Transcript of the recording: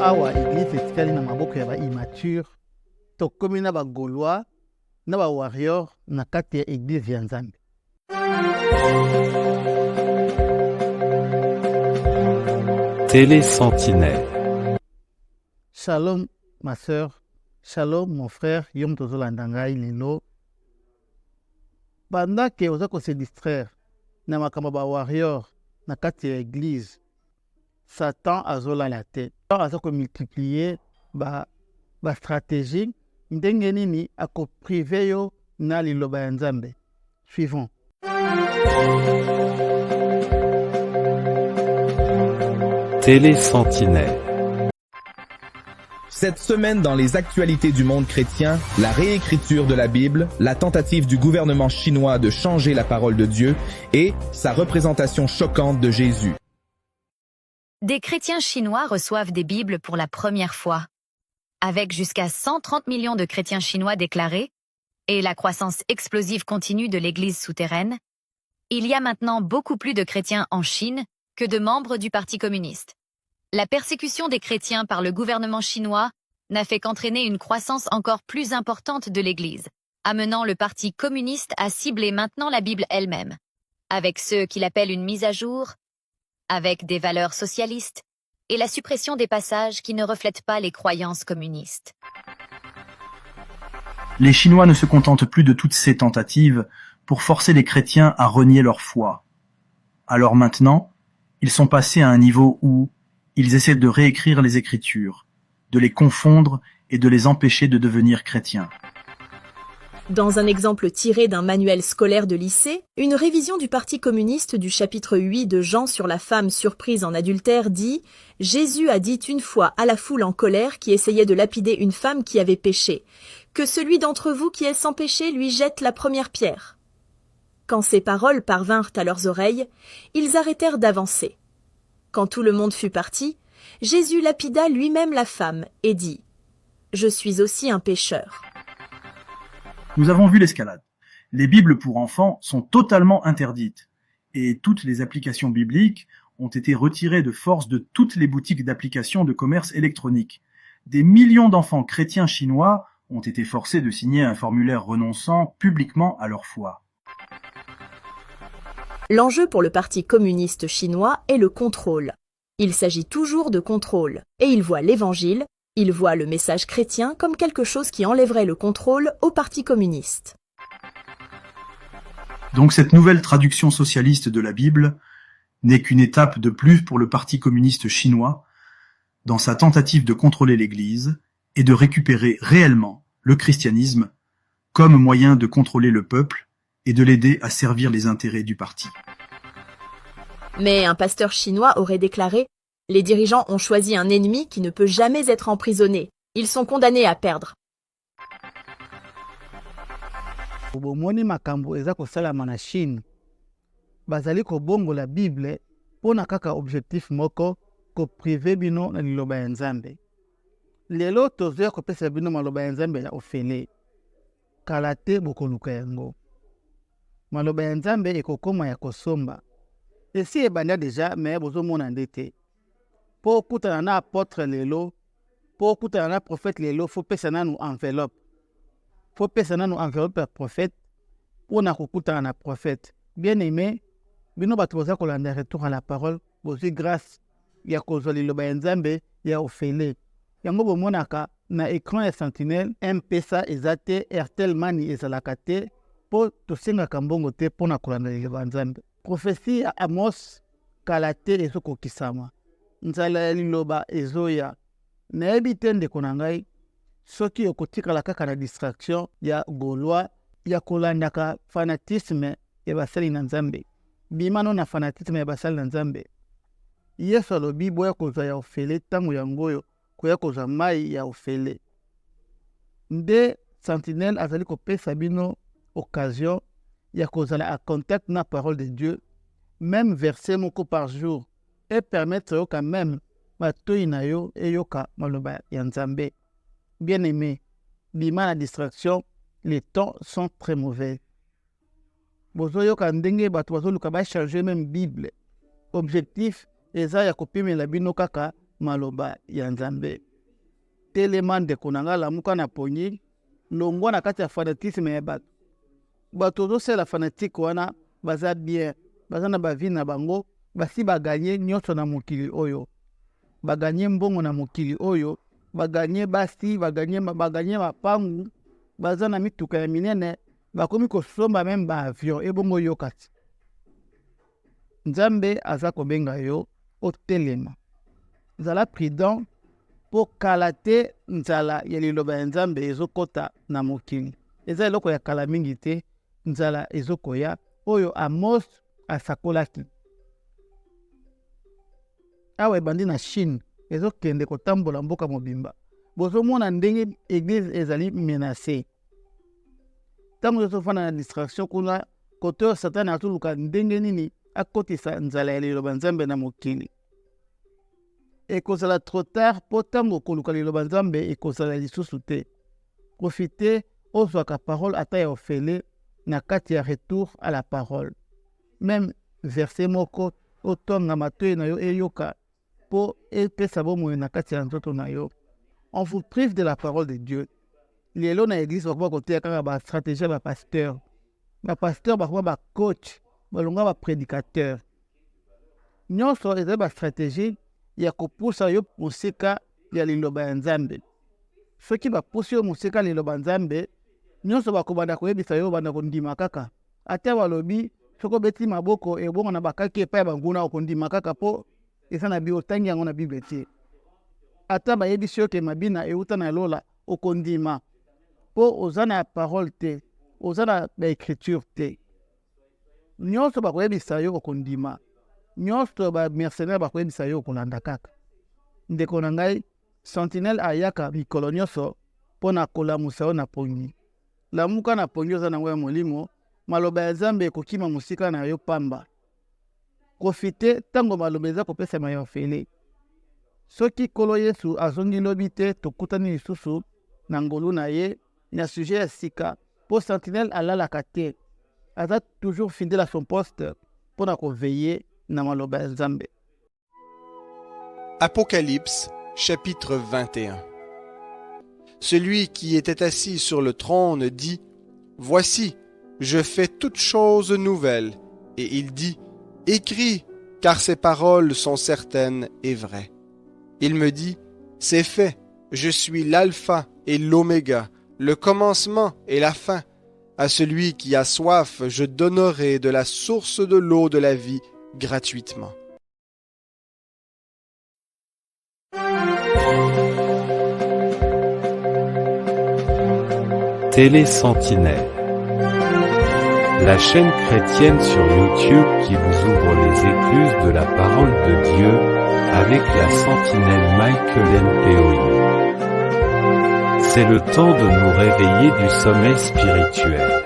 awa église etikali na maboko ya baimmature tokomi na bagaulois na bawarrior na kati ya église ya Nzambe. Télé Sentinelle. Shalom ma sœur, shalom mon frère, yom tozolanda ngai lelo. Banda ke oza ko se distraire na makambo bawarrior na kati ya église, Satan azolala te. Aza ko multiplier ba stratégie ndenge nini akoprive yo na liloba ya Nzambe. Suivons. Télé Sentinelle. Cette semaine, dans les actualités du monde chrétien, la réécriture de la Bible, la tentative du gouvernement chinois de changer la parole de Dieu et sa représentation choquante de Jésus. Des chrétiens chinois reçoivent des Bibles pour la première fois. Avec jusqu'à 130 millions de chrétiens chinois déclarés et la croissance explosive continue de l'Église souterraine, il y a maintenant beaucoup plus de chrétiens en Chine que de membres du Parti communiste. La persécution des chrétiens par le gouvernement chinois n'a fait qu'entraîner une croissance encore plus importante de l'Église, amenant le Parti communiste à cibler maintenant la Bible elle-même, avec ceux qu'il appelle une mise à jour, avec des valeurs socialistes et la suppression des passages qui ne reflètent pas les croyances communistes. Les Chinois ne se contentent plus de toutes ces tentatives pour forcer les chrétiens à renier leur foi. Alors maintenant, ils sont passés à un niveau où ils essaient de réécrire les Écritures, de les confondre et de les empêcher de devenir chrétiens. Dans un exemple tiré d'un manuel scolaire de lycée, une révision du Parti communiste du chapitre 8 de Jean sur la femme surprise en adultère dit « Jésus a dit une fois à la foule en colère qui essayait de lapider une femme qui avait péché, que celui d'entre vous qui est sans péché lui jette la première pierre. » Quand ces paroles parvinrent à leurs oreilles, ils arrêtèrent d'avancer. Quand tout le monde fut parti, Jésus lapida lui-même la femme et dit « Je suis aussi un pécheur. » Nous avons vu l'escalade. Les Bibles pour enfants sont totalement interdites et toutes les applications bibliques ont été retirées de force de toutes les boutiques d'applications de commerce électronique. Des millions d'enfants chrétiens chinois ont été forcés de signer un formulaire renonçant publiquement à leur foi. L'enjeu pour le Parti communiste chinois est le contrôle. Il s'agit toujours de contrôle, et il voit l'Évangile, il voit le message chrétien comme quelque chose qui enlèverait le contrôle au Parti communiste. Donc cette nouvelle traduction socialiste de la Bible n'est qu'une étape de plus pour le Parti communiste chinois dans sa tentative de contrôler l'Église et de récupérer réellement le christianisme comme moyen de contrôler le peuple et de l'aider à servir les intérêts du parti. Mais un pasteur chinois aurait déclaré « Les dirigeants ont choisi un ennemi qui ne peut jamais être emprisonné. Ils sont condamnés à perdre. » Bomoni makambo eza kosalama na Chine. Bazali kobongola Bible pona kaka objectif moko ko prive bino na liloba ya Nzambe. Lelo tozoya kopesa bino maloba ya Nzambe ya ofele. Kala te bokoluka yango. Maloba ya Nzambe ekokoma ya kosomba. Esi ebanda deja me bozomona ndete. Po kutana na apôtre lelo, po kutana na prophète lelo, faut pesa nanu enveloppe. Faut pesa nanu enveloppe ya prophète pona kokutana na prophète. Bien aimé, bino bato boza kolanda retour à la parole, bozwi grâce ya kozwa liloba ya Nzambe ya ofele. Yango bomonaka na écran ya Sentinelle, M-Pesa eza te, Airtel Money ezalaka te, po tosengaka mbongo te pona kolanda liloba ya Nzambe. Prophétie ya Amos kala te ezokokisama. Nzala ya liloba ezoya. Nayebi te ndeko na ngai, soki okotikala kaka na distraction ya Gaulois, ya kolandaka fanatisme ya basali na Nzambe. Bimano na fanatisme ya basali na Nzambe. Yesu alobi boya kozwa ya ofele tango yangoyo koya kozwa mai ya ofele. Nde Sentinelle azali kopesa bino occasion ya kozala à contact na parole de Dieu, même verset moko par jour, et permettre yo quand même matoi na yo et yoka maloba ya Nzambe. Bien aimé, bima na distraction, les temps sont très mauvais. Bozo yoka ndenge bato bazoluka ba changer même Bible. Objectif eza ya kopimela bino kaka maloba ya Nzambe. Telema ndeko na nga lamuka na pongi longwa na kati ya fanatisme ya bato. Bato ozosala fanatique wana baza bien, baza na bavi na bango, basi baganye nyonso na mokili oyo. Baganye mbongo na mokili oyo, baganye basi, baganye mapangu, baza na mituka ya minene, bakomi kosomba meme ba avion ebongo yo kati. Nzambe aza kobenga yo otelema. Zala prudent po kala te nzala ya liloba ya Nzambe ezokota na mokili. Eza eloko ya kala mingi te, nzala ezokoya oyo Amos asakolaki. Awa ebandi na Chine ezokende kotambola mboka mobimba. Bozomona ndenge église ezali menacée. Tango ezofana na distraction kuna kote oyo Satan atuluka ndenge nini akotisa nzala ya liloba Nzambe na mokili. Ekozala trop tard po tango koluka liloba Nzambe ekozala lisusu te. Profitez ozwaka parole ata ya ofele na kati ya retour à la parole. Même verset moko otonga matoyi na yo eyoka po epesa bomoi na kati ya nzoto na yo. On vous prive de la parole de Dieu. Lelo na église bakoba koteya kaka ba stratégie ba pasteur. Ba pasteur bakoba ba coach, balonga ba prédicateur. Nyonso ezali ba stratégie ya kopusa yo mosika ya liloba ya Nzambe. Soki bapusi yo mosika liloba Nzambe, nyonso bakobanda koyebisa yo banda kondima kaka. Ata balobi soko beti maboko ebongo na bakaki epai ya banguna okondima kaka po eza na biotangi yango na Bible te. Ata bayebisi yo ke mabina euta na lola okondima po oza na parole te, oza na baécriture te. Nyonso bakoyebisa yo okondima. Nyonso ba mercenaire bakoyebisa yo okolanda kaka. Ndeko na ngai, sentinelle ayaka mikolo nyonso mpo na kolamusa yo na pongi. Lamuka na pongi oza nango ya molimo, maloba ya Nzambe ekokima mosika na yo pamba. Profite tango maloba eza kopesama ya ofele. Soki Nkolo Yesu azongi lobi te tokutani lisusu na ngolu na ye na sujet ya sika po sentinelle alalaka te. Aza toujours fidèle à son poste pour na veiller na maloba ya Nzambe. Apocalypse, chapitre 21. Celui qui était assis sur le trône dit: Voici, je fais toutes choses nouvelles. Et il dit: Écris, car ces paroles sont certaines et vraies. Il me dit: C'est fait, je suis l'alpha et l'oméga, le commencement et la fin. À celui qui a soif, je donnerai de la source de l'eau de la vie gratuitement. Télé Sentinelle, la chaîne chrétienne sur YouTube qui vous ouvre les écluses de la parole de Dieu avec la sentinelle Michael Péoï. C'est le temps de nous réveiller du sommeil spirituel.